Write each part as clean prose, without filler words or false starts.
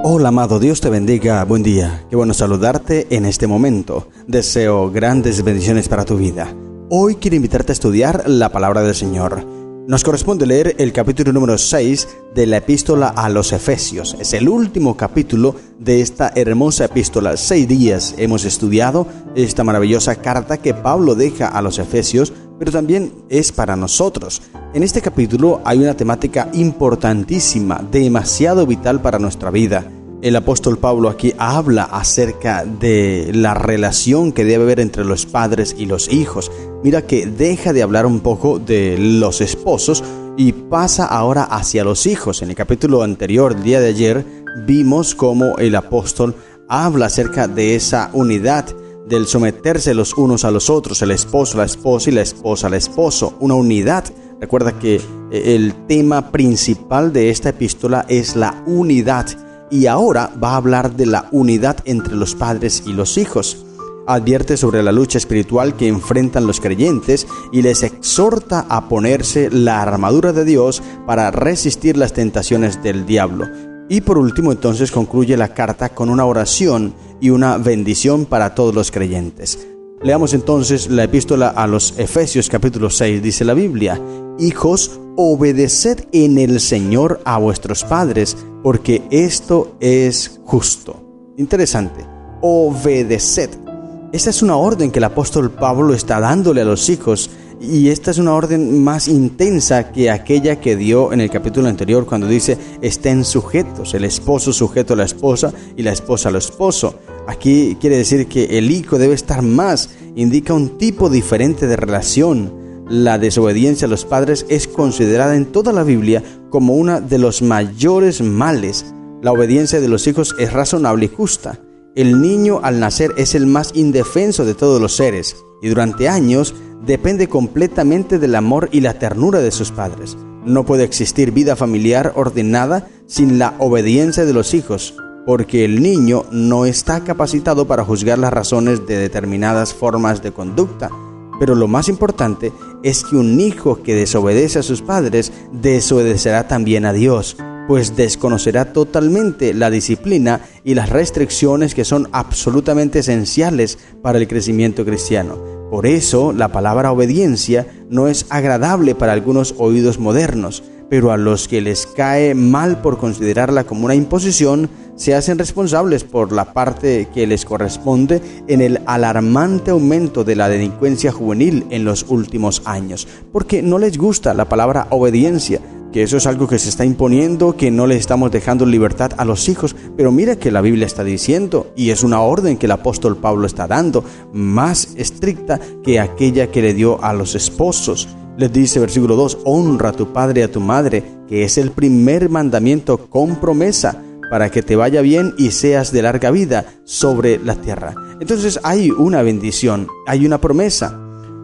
Hola amado, Dios te bendiga, buen día, qué bueno saludarte en este momento. Deseo grandes bendiciones para tu vida. Hoy quiero invitarte a estudiar la palabra del Señor. Nos corresponde leer el capítulo número 6 de la epístola a los Efesios. Es el último capítulo de esta hermosa epístola. 6 días hemos estudiado esta maravillosa carta que Pablo deja a los Efesios, pero también es para nosotros. En este capítulo hay una temática importantísima, demasiado vital para nuestra vida. El apóstol Pablo aquí habla acerca de la relación que debe haber entre los padres y los hijos. Mira que deja de hablar un poco de los esposos y pasa ahora hacia los hijos. En el capítulo anterior, el día de ayer, vimos cómo el apóstol habla acerca de esa unidad, del someterse los unos a los otros, el esposo a la esposa y la esposa al esposo, una unidad. Recuerda que el tema principal de esta epístola es la unidad. Y ahora va a hablar de la unidad entre los padres y los hijos. Advierte sobre la lucha espiritual que enfrentan los creyentes y les exhorta a ponerse la armadura de Dios para resistir las tentaciones del diablo. Y por último, entonces, concluye la carta con una oración y una bendición para todos los creyentes. Leamos entonces la epístola a los Efesios capítulo 6, dice la Biblia: Hijos, obedeced en el Señor a vuestros padres, porque esto es justo. Interesante, obedeced. Esta es una orden que el apóstol Pablo está dándole a los hijos, y esta es una orden más intensa que aquella que dio en el capítulo anterior cuando dice: estén sujetos, el esposo sujeto a la esposa y la esposa al esposo. Aquí quiere decir que el hijo debe estar más, indica un tipo diferente de relación. La desobediencia a los padres es considerada en toda la Biblia como uno de los mayores males. La obediencia de los hijos es razonable y justa. El niño al nacer es el más indefenso de todos los seres y durante años depende completamente del amor y la ternura de sus padres. No puede existir vida familiar ordenada sin la obediencia de los hijos, porque el niño no está capacitado para juzgar las razones de determinadas formas de conducta. Pero lo más importante es que un hijo que desobedece a sus padres desobedecerá también a Dios, pues desconocerá totalmente la disciplina y las restricciones que son absolutamente esenciales para el crecimiento cristiano. Por eso, la palabra obediencia no es agradable para algunos oídos modernos, pero a los que les cae mal por considerarla como una imposición, se hacen responsables por la parte que les corresponde en el alarmante aumento de la delincuencia juvenil en los últimos años, porque no les gusta la palabra obediencia, que eso es algo que se está imponiendo, que no le estamos dejando libertad a los hijos. Pero mira que la Biblia está diciendo, y es una orden que el apóstol Pablo está dando, más estricta que aquella que le dio a los esposos. Les dice, versículo 2, honra a tu padre y a tu madre, que es el primer mandamiento con promesa, para que te vaya bien y seas de larga vida sobre la tierra. Entonces hay una bendición, hay una promesa.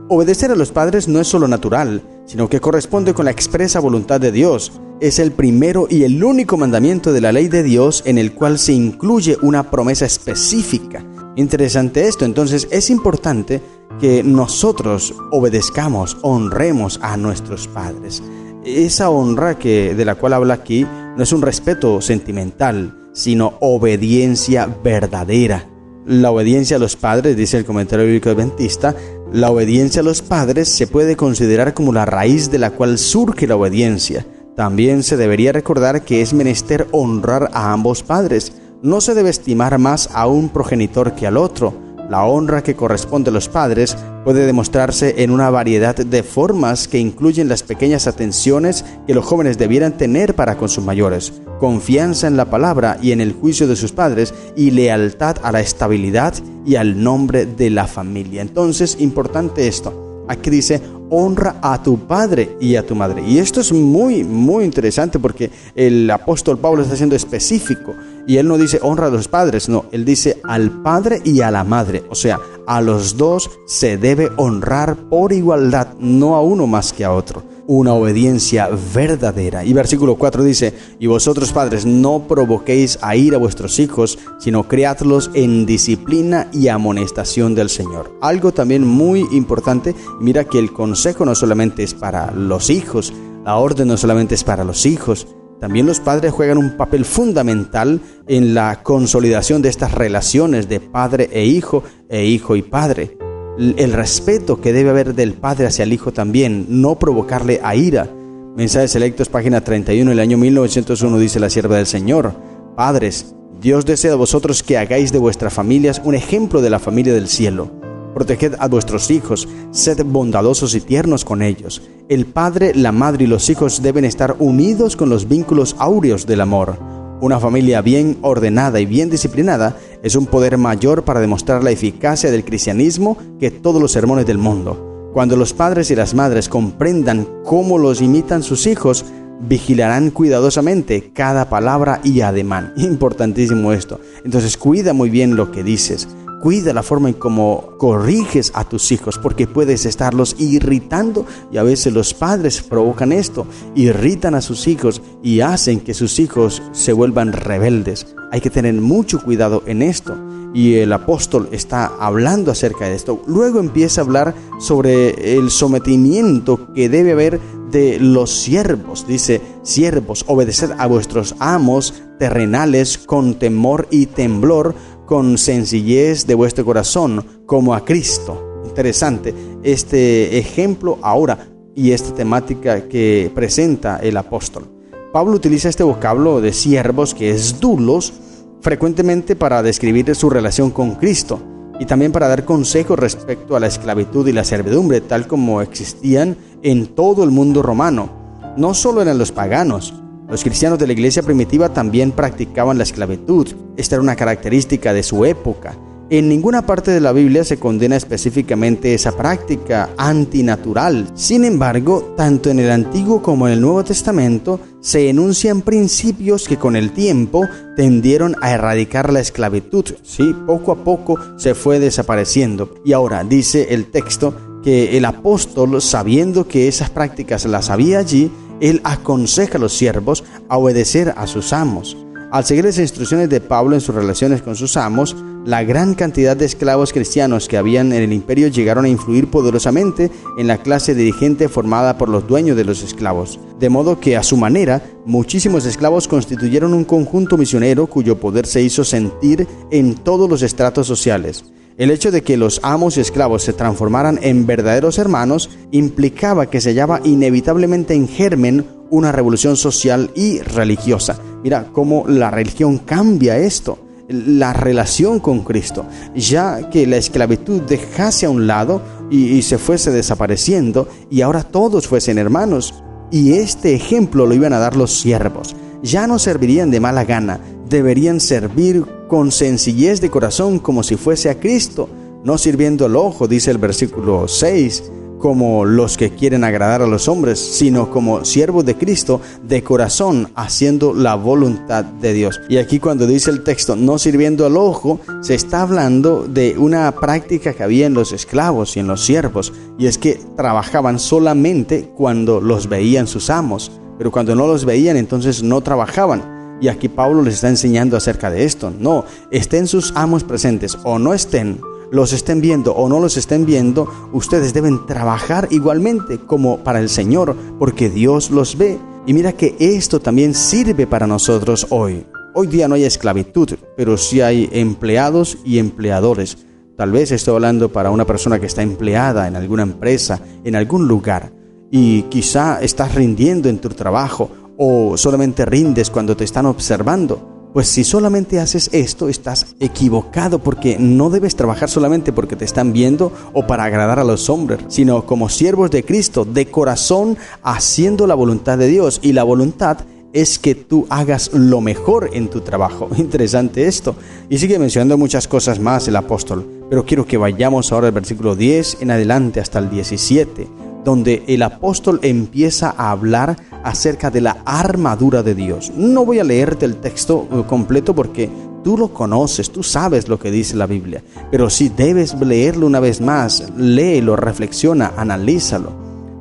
Obedecer a los padres no es solo natural, sino que corresponde con la expresa voluntad de Dios. Es el primero y el único mandamiento de la ley de Dios en el cual se incluye una promesa específica. Interesante esto. Entonces es importante que nosotros obedezcamos, honremos a nuestros padres. Esa honra de la cual habla aquí no es un respeto sentimental, sino obediencia verdadera. La obediencia a los padres, dice el comentario bíblico adventista, la obediencia a los padres se puede considerar como la raíz de la cual surge la obediencia. También se debería recordar que es menester honrar a ambos padres. No se debe estimar más a un progenitor que al otro. La honra que corresponde a los padres puede demostrarse en una variedad de formas que incluyen las pequeñas atenciones que los jóvenes debieran tener para con sus mayores, confianza en la palabra y en el juicio de sus padres y lealtad a la estabilidad y al nombre de la familia. Entonces, importante esto. Aquí dice, honra a tu padre y a tu madre. Y esto es muy, muy interesante porque el apóstol Pablo está siendo específico. Y él no dice honra a los padres, no, él dice al padre y a la madre. O sea, a los dos se debe honrar por igualdad, no a uno más que a otro. Una obediencia verdadera. Y versículo 4 dice, y vosotros padres no provoquéis a ira a vuestros hijos, sino criadlos en disciplina y amonestación del Señor. Algo también muy importante, mira que el consejo no solamente es para los hijos, la orden no solamente es para los hijos, también los padres juegan un papel fundamental en la consolidación de estas relaciones de padre e hijo y padre. El respeto que debe haber del padre hacia el hijo también, no provocarle a ira. Mensajes Selectos, página 31, el año 1901, dice la sierva del Señor: Padres, Dios desea de vosotros que hagáis de vuestras familias un ejemplo de la familia del cielo. Proteged a vuestros hijos, sed bondadosos y tiernos con ellos. El padre, la madre y los hijos deben estar unidos con los vínculos áureos del amor. Una familia bien ordenada y bien disciplinada es un poder mayor para demostrar la eficacia del cristianismo que todos los sermones del mundo. Cuando los padres y las madres comprendan cómo los imitan sus hijos, vigilarán cuidadosamente cada palabra y ademán. Importantísimo esto. Entonces cuida muy bien lo que dices. Cuida la forma en cómo corriges a tus hijos, porque puedes estarlos irritando, y a veces los padres provocan esto, irritan a sus hijos y hacen que sus hijos se vuelvan rebeldes. Hay que tener mucho cuidado en esto, y el apóstol está hablando acerca de esto. Luego empieza a hablar sobre el sometimiento que debe haber de los siervos. Dice: siervos, obedeced a vuestros amos terrenales con temor y temblor, con sencillez de vuestro corazón, como a Cristo. Interesante este ejemplo ahora y esta temática que presenta el apóstol. Pablo utiliza este vocablo de siervos, que es doulos, frecuentemente para describir su relación con Cristo y también para dar consejos respecto a la esclavitud y la servidumbre, tal como existían en todo el mundo romano. No solo eran los paganos. Los cristianos de la iglesia primitiva también practicaban la esclavitud. Esta era una característica de su época. En ninguna parte de la Biblia se condena específicamente esa práctica antinatural. Sin embargo, tanto en el Antiguo como en el Nuevo Testamento se enuncian principios que con el tiempo tendieron a erradicar la esclavitud. Sí, poco a poco se fue desapareciendo. Y ahora dice el texto que el apóstol, sabiendo que esas prácticas las había allí, él aconseja a los siervos a obedecer a sus amos. Al seguir las instrucciones de Pablo en sus relaciones con sus amos, la gran cantidad de esclavos cristianos que habían en el imperio llegaron a influir poderosamente en la clase dirigente formada por los dueños de los esclavos. De modo que, a su manera, muchísimos esclavos constituyeron un conjunto misionero cuyo poder se hizo sentir en todos los estratos sociales. El hecho de que los amos y esclavos se transformaran en verdaderos hermanos implicaba que se hallaba inevitablemente en germen una revolución social y religiosa. Mira cómo la religión cambia esto, la relación con Cristo, ya que la esclavitud dejase a un lado y se fuese desapareciendo, y ahora todos fuesen hermanos. Y este ejemplo lo iban a dar los siervos. Ya no servirían de mala gana, deberían servir con sencillez de corazón, como si fuese a Cristo, no sirviendo al ojo, dice el versículo 6, como los que quieren agradar a los hombres, sino como siervos de Cristo de corazón, haciendo la voluntad de Dios. Y aquí, cuando dice el texto no sirviendo al ojo, se está hablando de una práctica que había en los esclavos y en los siervos, y es que trabajaban solamente cuando los veían sus amos, pero cuando no los veían, entonces no trabajaban. Y aquí Pablo les está enseñando acerca de esto. No, estén sus amos presentes o no estén, los estén viendo o no los estén viendo, ustedes deben trabajar igualmente como para el Señor, porque Dios los ve. Y mira que esto también sirve para nosotros hoy. Hoy día no hay esclavitud, pero sí hay empleados y empleadores. Tal vez estoy hablando para una persona que está empleada en alguna empresa, en algún lugar, y quizá estás rindiendo en tu trabajo, o solamente rindes cuando te están observando. Pues si solamente haces esto, estás equivocado, porque no debes trabajar solamente porque te están viendo o para agradar a los hombres, sino como siervos de Cristo, de corazón, haciendo la voluntad de Dios. Y la voluntad es que tú hagas lo mejor en tu trabajo. Interesante esto. Y sigue mencionando muchas cosas más el apóstol, pero quiero que vayamos ahora al versículo 10 en adelante hasta el 17, donde el apóstol empieza a hablar acerca de la armadura de Dios. No voy a leerte el texto completo porque tú lo conoces, tú sabes lo que dice la Biblia, pero sí debes leerlo una vez más. Léelo, reflexiona, analízalo.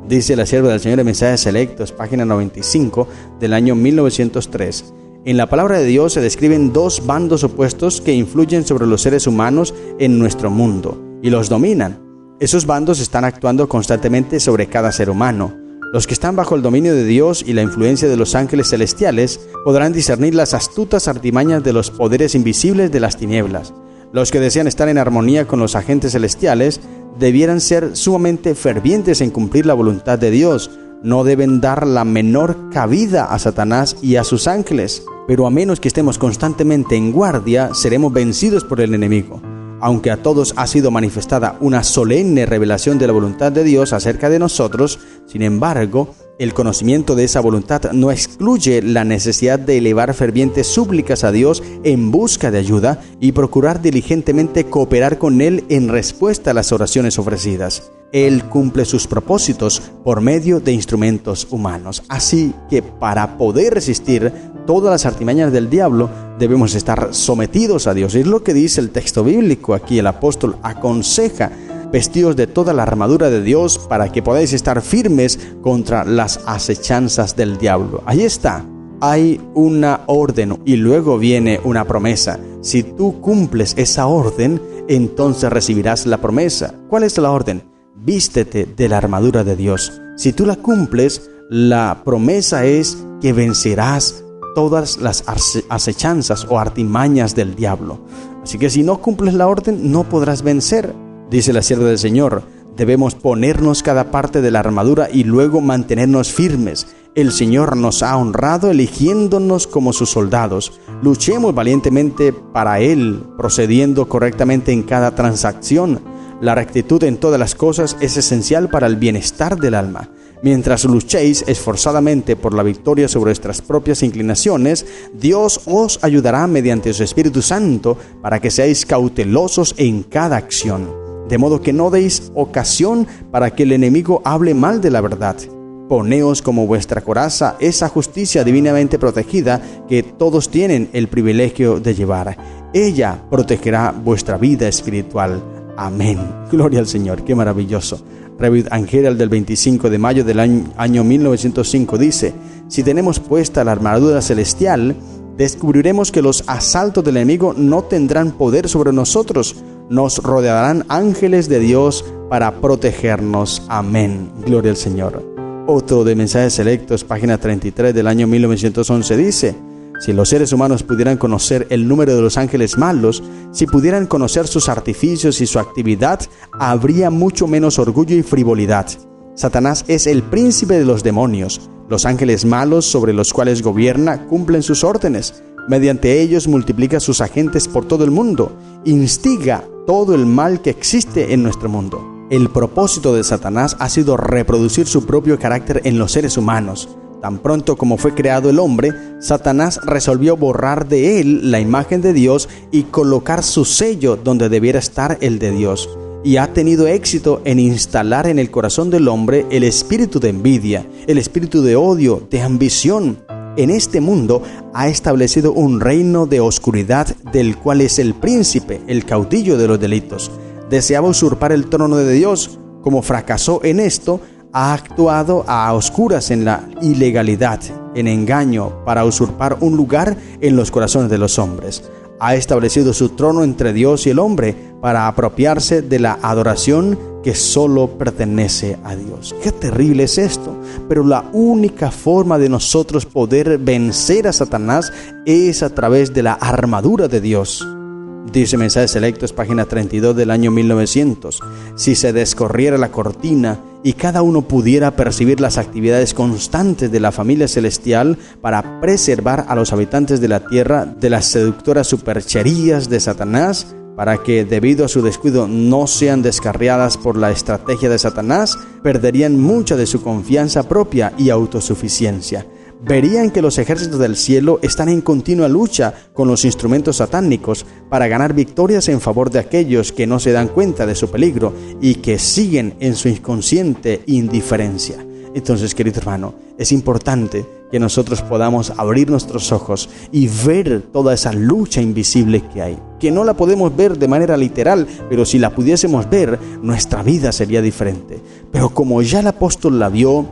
Dice la sierva del Señor en Mensajes Selectos, página 95 del año 1903. En la palabra de Dios se describen dos bandos opuestos que influyen sobre los seres humanos en nuestro mundo y los dominan. Esos bandos están actuando constantemente sobre cada ser humano. Los que están bajo el dominio de Dios y la influencia de los ángeles celestiales podrán discernir las astutas artimañas de los poderes invisibles de las tinieblas. Los que desean estar en armonía con los agentes celestiales debieran ser sumamente fervientes en cumplir la voluntad de Dios. No deben dar la menor cabida a Satanás y a sus ángeles, pero a menos que estemos constantemente en guardia, seremos vencidos por el enemigo. Aunque a todos ha sido manifestada una solemne revelación de la voluntad de Dios acerca de nosotros, sin embargo, el conocimiento de esa voluntad no excluye la necesidad de elevar fervientes súplicas a Dios en busca de ayuda y procurar diligentemente cooperar con Él en respuesta a las oraciones ofrecidas. Él cumple sus propósitos por medio de instrumentos humanos. Así que para poder resistir todas las artimañas del diablo, debemos estar sometidos a Dios. Es lo que dice el texto bíblico. Aquí el apóstol aconseja: vestidos de toda la armadura de Dios para que podáis estar firmes contra las acechanzas del diablo. Ahí está. Hay una orden y luego viene una promesa. Si tú cumples esa orden, entonces recibirás la promesa. ¿Cuál es la orden? Vístete de la armadura de Dios. Si tú la cumples, la promesa es que vencerás todas las acechanzas o artimañas del diablo. Así que si no cumples la orden, no podrás vencer. Dice la sierva del Señor: debemos ponernos cada parte de la armadura y luego mantenernos firmes. El Señor nos ha honrado eligiéndonos como sus soldados. Luchemos valientemente para Él, procediendo correctamente en cada transacción. La rectitud en todas las cosas es esencial para el bienestar del alma. Mientras luchéis esforzadamente por la victoria sobre vuestras propias inclinaciones, Dios os ayudará mediante su Espíritu Santo para que seáis cautelosos en cada acción, de modo que no deis ocasión para que el enemigo hable mal de la verdad. Poneos como vuestra coraza esa justicia divinamente protegida que todos tienen el privilegio de llevar. Ella protegerá vuestra vida espiritual. Amén. Gloria al Señor. Qué maravilloso. Review and Herald del 25 de mayo del año 1905 dice: si tenemos puesta la armadura celestial, descubriremos que los asaltos del enemigo no tendrán poder sobre nosotros. Nos rodearán ángeles de Dios para protegernos. Amén. Gloria al Señor. Otro de Mensajes Selectos, página 33 del año 1911 dice: si los seres humanos pudieran conocer el número de los ángeles malos, si pudieran conocer sus artificios y su actividad, habría mucho menos orgullo y frivolidad. Satanás es el príncipe de los demonios. Los ángeles malos sobre los cuales gobierna cumplen sus órdenes. Mediante ellos multiplica sus agentes por todo el mundo. Instiga todo el mal que existe en nuestro mundo. El propósito de Satanás ha sido reproducir su propio carácter en los seres humanos. Tan pronto como fue creado el hombre, Satanás resolvió borrar de él la imagen de Dios y colocar su sello donde debiera estar el de Dios. Y ha tenido éxito en instalar en el corazón del hombre el espíritu de envidia, el espíritu de odio, de ambición. En este mundo ha establecido un reino de oscuridad del cual es el príncipe, el caudillo de los delitos. Deseaba usurpar el trono de Dios. Como fracasó en esto, ha actuado a oscuras en la ilegalidad, en engaño, para usurpar un lugar en los corazones de los hombres. Ha establecido su trono entre Dios y el hombre para apropiarse de la adoración que solo pertenece a Dios. ¡Qué terrible es esto! Pero la única forma de nosotros poder vencer a Satanás es a través de la armadura de Dios. Dice Mensajes Selectos, página 32 del año 1900. Si se descorriera la cortina y cada uno pudiera percibir las actividades constantes de la familia celestial para preservar a los habitantes de la tierra de las seductoras supercherías de Satanás, para que debido a su descuido no sean descarriadas por la estrategia de Satanás, perderían mucha de su confianza propia y autosuficiencia. Verían que los ejércitos del cielo están en continua lucha con los instrumentos satánicos para ganar victorias en favor de aquellos que no se dan cuenta de su peligro y que siguen en su inconsciente indiferencia. Entonces, querido hermano, es importante que nosotros podamos abrir nuestros ojos y ver toda esa lucha invisible que hay, que no la podemos ver de manera literal, pero si la pudiésemos ver, nuestra vida sería diferente. Pero como ya el apóstol la vio,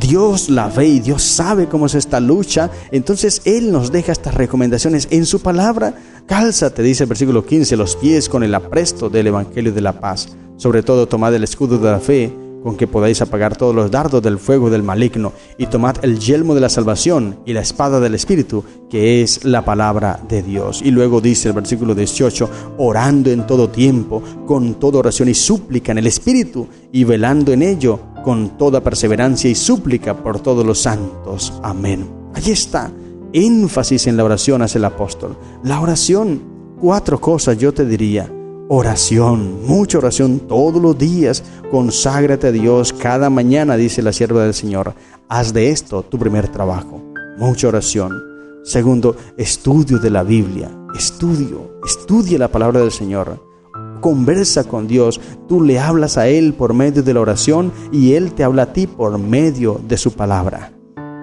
Dios la ve y Dios sabe cómo es esta lucha, entonces Él nos deja estas recomendaciones en su palabra. Cálzate, dice el versículo 15, los pies con el apresto del Evangelio de la paz. Sobre todo tomad el escudo de la fe, con que podáis apagar todos los dardos del fuego del maligno, y tomad el yelmo de la salvación y la espada del Espíritu, que es la palabra de Dios. Y luego dice el versículo 18, orando en todo tiempo, con toda oración y súplica en el Espíritu, y velando en ello, con toda perseverancia y súplica por todos los santos. Amén. Allí está, énfasis en la oración hace el apóstol. La oración, 4 cosas yo te diría. Oración, mucha oración todos los días. Conságrate a Dios cada mañana, dice la sierva del Señor. Haz de esto tu primer trabajo. Mucha oración. Segundo, estudio de la Biblia. Estudia la palabra del Señor. Conversa con Dios. Tú le hablas a Él por medio de la oración y Él te habla a ti por medio de su palabra.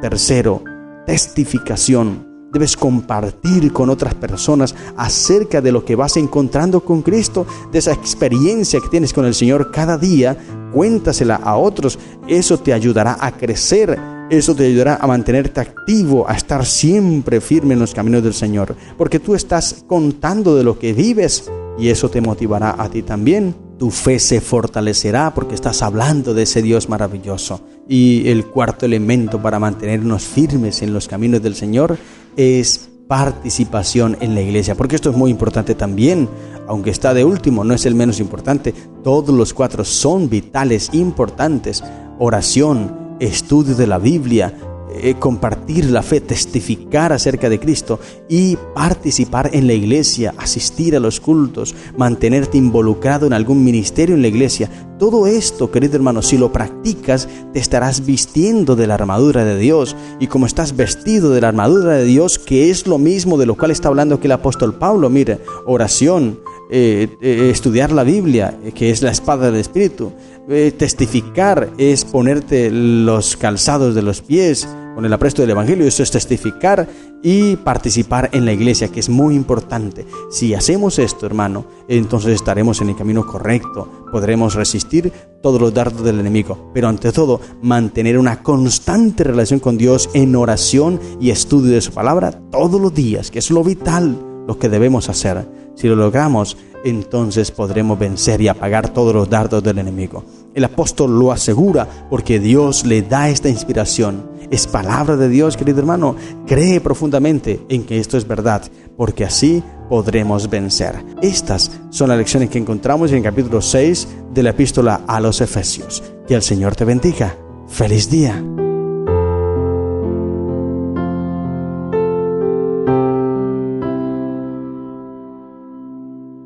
Tercero, testificación. Debes compartir con otras personas acerca de lo que vas encontrando con Cristo, de esa experiencia que tienes con el Señor cada día. Cuéntasela a otros. Eso te ayudará a crecer. Eso te ayudará a mantenerte activo, a estar siempre firme en los caminos del Señor. Porque tú estás contando de lo que vives y eso te motivará a ti también. Tu fe se fortalecerá porque estás hablando de ese Dios maravilloso. Y el cuarto elemento para mantenernos firmes en los caminos del Señor es participación en la iglesia, porque esto es muy importante también, aunque está de último, no es el menos importante. Todos los 4 son vitales, importantes. Oración, estudio de la Biblia, compartir la fe, testificar acerca de Cristo y participar en la iglesia, asistir a los cultos, mantenerte involucrado en algún ministerio en la iglesia. Todo esto, querido hermano, si lo practicas, te estarás vistiendo de la armadura de Dios. Y como estás vestido de la armadura de Dios, que es lo mismo de lo cual está hablando aquí el apóstol Pablo, mire, oración, estudiar la Biblia, que es la espada del Espíritu, testificar es ponerte los calzados de los pies con el apresto del Evangelio. Eso es testificar, y participar en la iglesia, que es muy importante. Si hacemos esto, hermano, entonces estaremos en el camino correcto, podremos resistir todos los dardos del enemigo, pero ante todo mantener una constante relación con Dios en oración y estudio de su palabra todos los días, que es lo vital, lo que debemos hacer. Si lo logramos, entonces podremos vencer y apagar todos los dardos del enemigo. El apóstol lo asegura porque Dios le da esta inspiración. Es palabra de Dios, querido hermano. Cree profundamente en que esto es verdad, porque así podremos vencer. Estas son las lecciones que encontramos en el capítulo 6 de la epístola a los Efesios. Que el Señor te bendiga. ¡Feliz día!